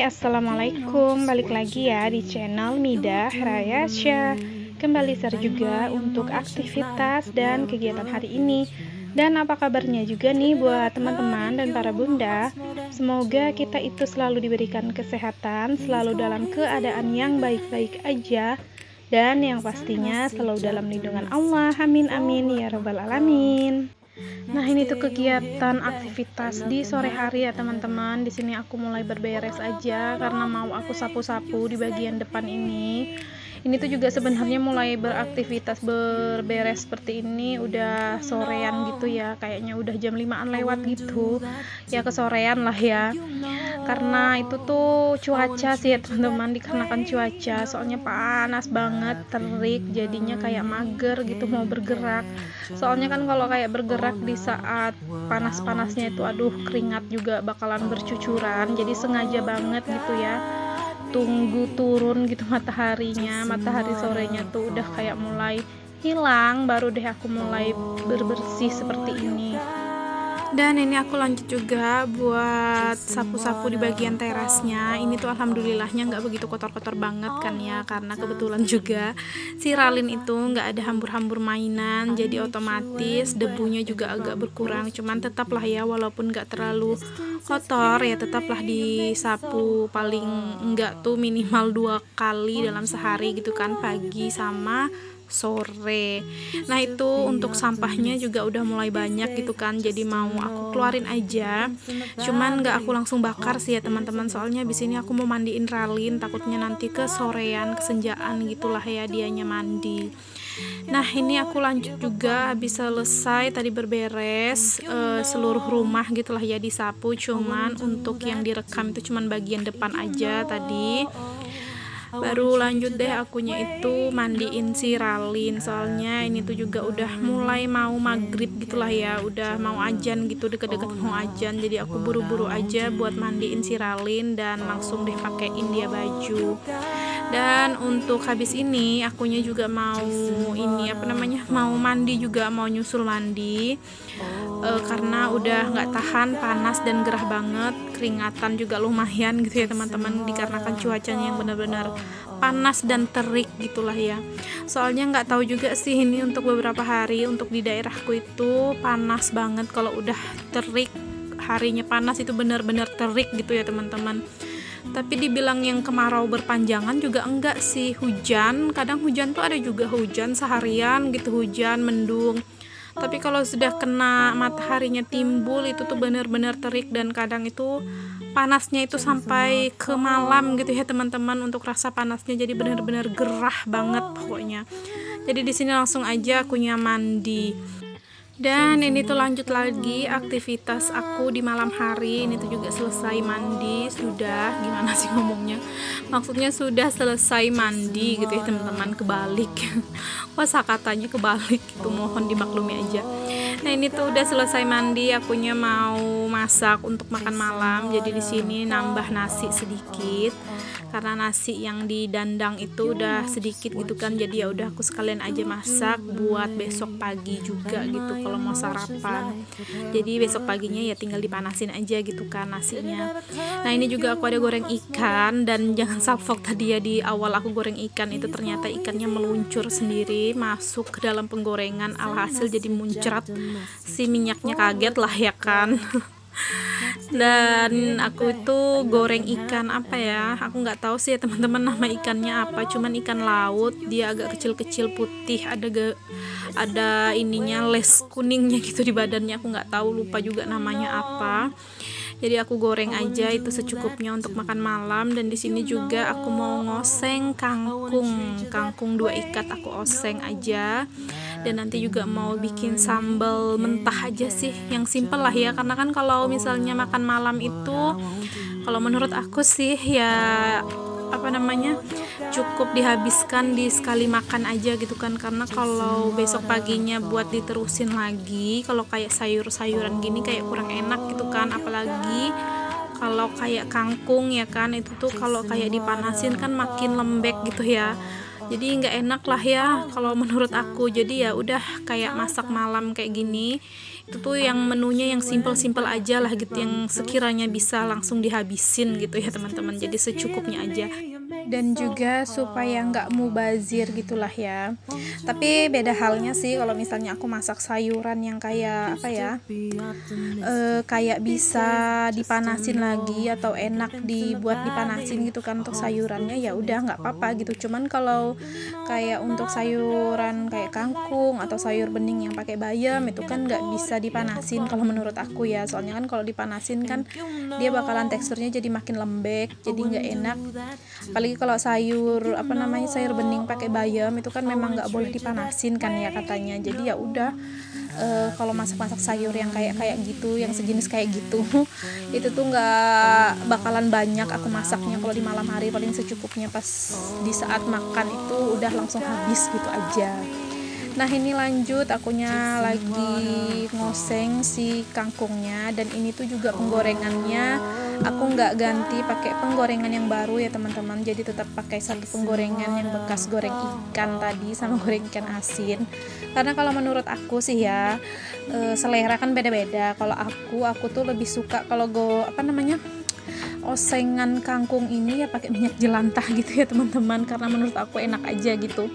Assalamualaikum. Balik lagi ya di channel Nida Rayasya. Kembali share juga untuk aktivitas dan kegiatan hari ini. Dan apa kabarnya juga nih buat teman-teman dan para bunda. Semoga kita itu selalu diberikan kesehatan, selalu dalam keadaan yang baik-baik aja. Dan yang pastinya selalu dalam lindungan Allah. Amin amin ya rabbal alamin. Nah, ini tuh kegiatan aktivitas di sore hari ya teman-teman. Di sini aku mulai berberes aja karena mau aku sapu-sapu di bagian depan ini. Ini tuh juga sebenarnya mulai beraktivitas berberes seperti ini udah sorean gitu ya, kayaknya udah jam 5-an lewat gitu ya, kesorean lah ya, karena itu tuh cuaca sih ya teman-teman, dikarenakan cuaca soalnya panas banget, terik, jadinya kayak mager gitu mau bergerak. Soalnya kan kalau kayak bergerak di saat panas-panasnya itu aduh keringat juga bakalan bercucuran, jadi sengaja banget gitu ya tunggu turun gitu mataharinya, matahari sorenya tuh udah kayak mulai hilang, baru deh aku mulai berbersih seperti ini. Dan ini aku lanjut juga buat sapu-sapu di bagian terasnya. Ini tuh alhamdulillahnya nggak begitu kotor-kotor banget kan ya, karena kebetulan juga si Ralin itu nggak ada hambur-hambur mainan, jadi otomatis debunya juga agak berkurang. Cuman tetaplah ya, walaupun nggak terlalu kotor ya, tetaplah disapu paling enggak tuh minimal 2 kali dalam sehari gitu kan, pagi sama sore. Nah itu untuk sampahnya juga udah mulai banyak gitu kan, jadi mau aku keluarin aja, cuman nggak aku langsung bakar sih ya teman-teman, soalnya abis ini aku mau mandiin Ralin, takutnya nanti ke sorean kesenjaan gitulah ya dianya mandi. Nah ini aku lanjut juga, habis selesai tadi berberes seluruh rumah gitulah ya disapu, cuman untuk yang direkam itu cuman bagian depan aja tadi. Baru lanjut deh akunya itu mandiin si Ralin, soalnya ini tuh juga udah mulai mau maghrib gitulah ya, udah mau ajan gitu, deket-deket mau ajan, jadi aku buru-buru aja buat mandiin si Ralin dan langsung deh pakein dia baju. Dan untuk habis ini akunya juga mau ini apa namanya, mau mandi juga, mau nyusul mandi karena udah nggak tahan panas dan gerah banget, keringatan juga lumayan gitu ya teman-teman, dikarenakan cuacanya yang benar-benar panas dan terik gitulah ya. Soalnya nggak tahu juga sih ini untuk beberapa hari untuk di daerahku itu panas banget, kalau udah terik harinya panas itu benar-benar terik gitu ya teman-teman. Tapi dibilang yang kemarau berpanjangan juga enggak sih, hujan, kadang hujan tuh ada juga hujan seharian gitu, hujan mendung. Tapi kalau sudah kena mataharinya timbul itu tuh benar-benar terik, dan kadang itu panasnya itu sampai ke malam gitu ya teman-teman, untuk rasa panasnya jadi benar-benar gerah banget pokoknya. Jadi di sini langsung aja akunya mandi. Dan ini tuh lanjut lagi aktivitas aku di malam hari. Ini tuh juga selesai mandi, sudah gimana sih ngomongnya, maksudnya sudah selesai mandi gitu ya teman-teman, kebalik katanya kebalik gitu, mohon dimaklumi aja. Nah ini tuh udah selesai mandi, akunya mau masak untuk makan malam. Jadi di sini nambah nasi sedikit karena nasi yang di dandang itu udah sedikit gitu kan, jadi ya udah aku sekalian aja masak buat besok pagi juga gitu kalau mau sarapan. Jadi besok paginya ya tinggal dipanasin aja gitu kan nasinya. Nah ini juga aku ada goreng ikan, dan jangan salfok tadi ya, di awal aku goreng ikan itu ternyata ikannya meluncur sendiri masuk ke dalam penggorengan, alhasil jadi muncrat, si minyaknya kaget lah ya kan. Dan aku itu goreng ikan apa ya, aku nggak tahu sih ya teman-teman nama ikannya apa, cuman ikan laut, dia agak kecil-kecil putih, ada ininya les kuningnya gitu di badannya, aku nggak tahu, lupa juga namanya apa. Jadi aku goreng aja itu secukupnya untuk makan malam. Dan di sini juga aku mau ngoseng kangkung 2 ikat, aku oseng aja. Dan nanti juga mau bikin sambal mentah aja sih, yang simple lah ya, karena kan kalau misalnya makan malam itu kalau menurut aku sih ya apa namanya, cukup dihabiskan di sekali makan aja gitu kan, karena kalau besok paginya buat diterusin lagi, kalau kayak sayur-sayuran gini kayak kurang enak gitu kan, apalagi kalau kayak kangkung ya kan, itu tuh kalau kayak dipanasin kan makin lembek gitu ya. jadi nggak enak lah ya kalau menurut aku. Jadi ya udah kayak masak malam kayak gini itu tuh yang menunya yang simple-simple aja lah gitu, yang sekiranya bisa langsung dihabisin gitu ya teman-teman, jadi secukupnya aja, dan juga supaya nggak mubazir gitulah ya. Tapi beda halnya sih kalau misalnya aku masak sayuran yang kayak apa ya, kayak bisa dipanasin lagi atau enak dibuat dipanasin gitu kan untuk sayurannya, ya udah nggak apa-apa gitu. Cuman kalau kayak untuk sayuran kayak kangkung atau sayur bening yang pakai bayam itu kan nggak bisa dipanasin kalau menurut aku ya, soalnya kan kalau dipanasin kan dia bakalan teksturnya jadi makin lembek, jadi nggak enak. Apalagi kalau sayur sayur bening pakai bayam itu kan memang nggak boleh dipanasin kan ya katanya. Jadi ya udah, kalau masak-masak sayur yang kayak gitu, yang sejenis kayak gitu itu tuh nggak bakalan banyak aku masaknya kalau di malam hari, paling secukupnya pas di saat makan itu udah langsung habis gitu aja. Nah ini lanjut, akunya lagi ngoseng si kangkungnya, dan ini tuh juga penggorengannya aku nggak ganti pakai penggorengan yang baru ya teman-teman, jadi tetap pakai satu penggorengan yang bekas goreng ikan tadi sama goreng ikan asin. Karena kalau menurut aku sih ya, selera kan beda-beda. Kalau aku tuh lebih suka kalau osengan kangkung ini ya pakai minyak jelantah gitu ya teman-teman, karena menurut aku enak aja gitu.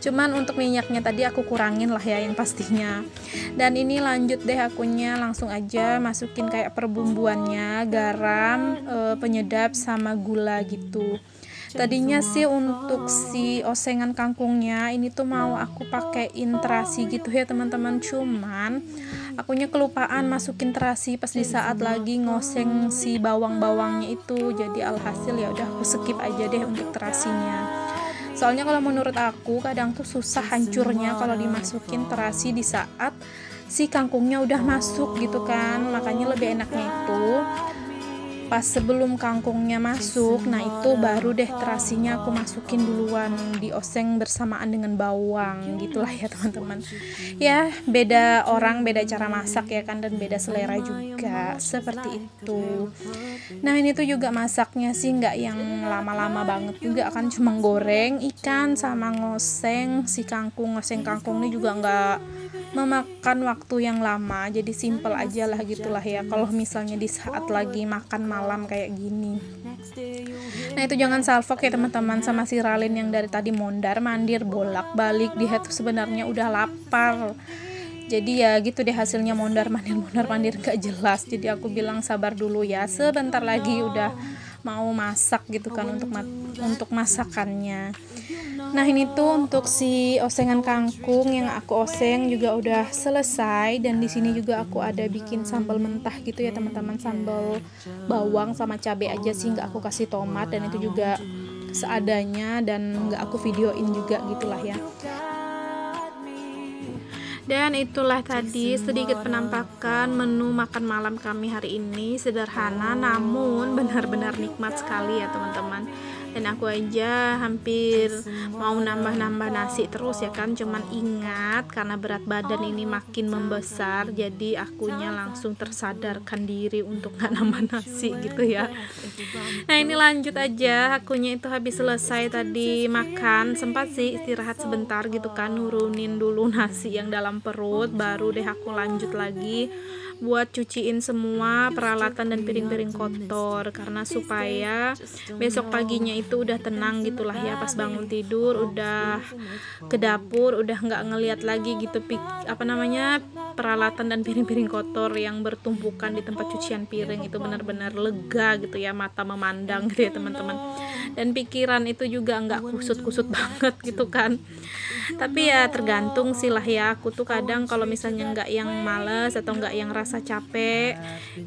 Cuman untuk minyaknya tadi aku kurangin lah ya yang pastinya. Dan ini lanjut deh, akunya langsung aja masukin kayak perbumbuannya, garam, penyedap sama gula gitu. Tadinya sih untuk si osengan kangkungnya ini tuh mau aku pakein terasi gitu ya teman-teman, cuman akunya kelupaan masukin terasi pas di saat lagi ngoseng si bawang-bawangnya itu. Jadi alhasil ya udah aku skip aja deh untuk terasinya. Soalnya kalau menurut aku kadang tuh susah hancurnya kalau dimasukin terasi di saat si kangkungnya udah masuk gitu kan. Makanya lebih enaknya itu pas sebelum kangkungnya masuk, nah itu baru deh terasinya aku masukin duluan, dioseng bersamaan dengan bawang gitulah ya teman-teman. Ya beda orang, beda cara masak ya kan, dan beda selera juga seperti itu. Nah ini tuh juga masaknya sih nggak yang lama-lama banget juga kan, cuma goreng ikan sama ngoseng si kangkung. Ngoseng kangkung ini juga nggak memakan waktu yang lama, jadi simple aja lah gitulah ya kalau misalnya di saat lagi makan malam kayak gini. Nah itu jangan salfok ya teman-teman sama si Ralin yang dari tadi mondar mandir bolak balik, dia tuh sebenarnya udah lapar. Jadi ya gitu deh hasilnya, mondar mandir gak jelas. Jadi aku bilang sabar dulu ya, sebentar lagi udah mau masak gitu kan untuk masakannya. Nah ini tuh untuk si osengan kangkung yang aku oseng juga udah selesai, dan di sini juga aku ada bikin sambal mentah gitu ya teman-teman, sambal bawang sama cabai aja sih, nggak aku kasih tomat, dan itu juga seadanya dan nggak aku videoin juga gitulah ya. Dan itulah tadi sedikit penampakan menu makan malam kami hari ini. Sederhana namun benar-benar nikmat sekali ya teman-teman. Dan aku aja hampir mau nambah-nambah nasi terus ya kan, cuman ingat karena berat badan ini makin membesar, jadi akunya langsung tersadarkan diri untuk gak nambah nasi gitu ya. Nah ini lanjut aja, akunya itu habis selesai tadi makan, sempat sih istirahat sebentar gitu kan, nurunin dulu nasi yang dalam perut, baru deh aku lanjut lagi buat cuciin semua peralatan dan piring-piring kotor, karena supaya besok paginya itu udah tenang gitulah ya, pas bangun tidur udah ke dapur udah nggak ngeliat lagi gitu peralatan dan piring-piring kotor yang bertumpukan di tempat cucian piring. Itu benar-benar lega gitu ya, mata memandang gitu ya teman-teman, dan pikiran itu juga nggak kusut-kusut banget gitu kan. Tapi ya tergantung sih lah ya, aku tuh kadang kalau misalnya nggak yang males atau nggak yang rasa capek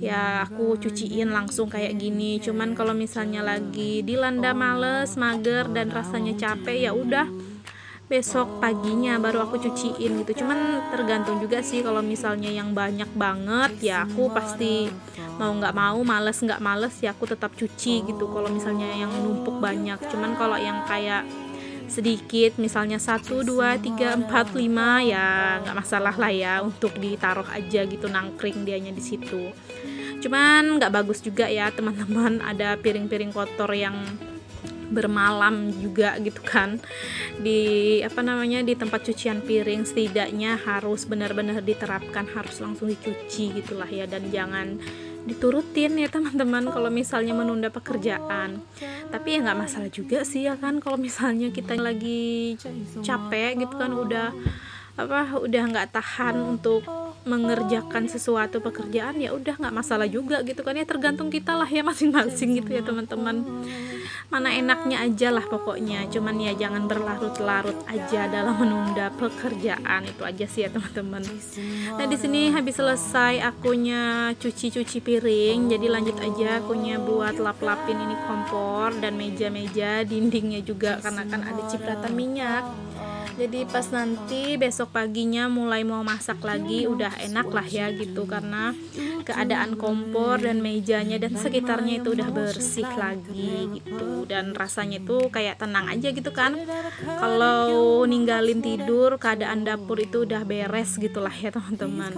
ya aku cuciin langsung kayak gini. Cuman kalau misalnya lagi dilanda males, mager dan rasanya capek, ya udah besok paginya baru aku cuciin gitu. Cuman tergantung juga sih, kalau misalnya yang banyak banget ya aku pasti mau nggak mau, males nggak males ya aku tetap cuci gitu kalau misalnya yang numpuk banyak. Cuman kalau yang kayak sedikit misalnya 1, 2, 3, 4, 5 ya nggak masalah lah ya untuk ditaruh aja gitu, nangkring dianya di situ. Cuman nggak bagus juga ya teman-teman ada piring-piring kotor yang bermalam juga gitu kan di di tempat cucian piring. Setidaknya harus benar-benar diterapkan, harus langsung dicuci gitulah ya, dan jangan diturutin ya teman-teman kalau misalnya menunda pekerjaan. Tapi ya nggak masalah juga sih ya kan, kalau misalnya kita lagi capek gitu kan, udah nggak tahan untuk mengerjakan sesuatu pekerjaan, ya udah nggak masalah juga gitu kan ya, tergantung kita lah ya masing-masing gitu ya teman-teman, mana enaknya aja lah pokoknya. Cuman ya jangan berlarut-larut aja dalam menunda pekerjaan, itu aja sih ya teman-teman. Nah di sini habis selesai akunya cuci piring, jadi lanjut aja akunya buat lap-lapin ini kompor dan meja-meja, dindingnya juga karena kan ada cipratan minyak. Jadi pas nanti besok paginya mulai mau masak lagi udah enak lah ya gitu, karena keadaan kompor dan mejanya dan sekitarnya itu udah bersih lagi gitu, dan rasanya itu kayak tenang aja gitu kan. Kalau ninggalin tidur keadaan dapur itu udah beres gitulah ya teman-teman.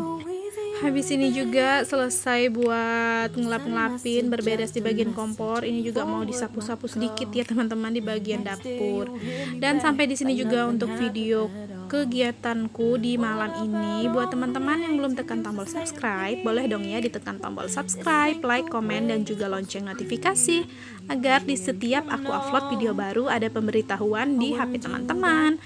Habis ini juga selesai buat ngelap-ngelapin, berberes di bagian kompor. Ini juga mau disapu-sapu sedikit ya teman-teman di bagian dapur. Dan sampai di sini juga untuk video kegiatanku di malam ini. Buat teman-teman yang belum tekan tombol subscribe, boleh dong ya ditekan tombol subscribe, like, komen, dan juga lonceng notifikasi, agar di setiap aku upload video baru ada pemberitahuan di HP teman-teman.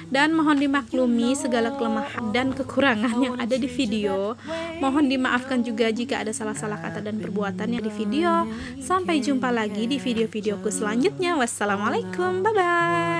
Dan mohon dimaklumi segala kelemahan dan kekurangan yang ada di video. Mohon dimaafkan juga jika ada salah-salah kata dan perbuatan yang di video. Sampai jumpa lagi di video-videoku selanjutnya. Wassalamualaikum, bye-bye.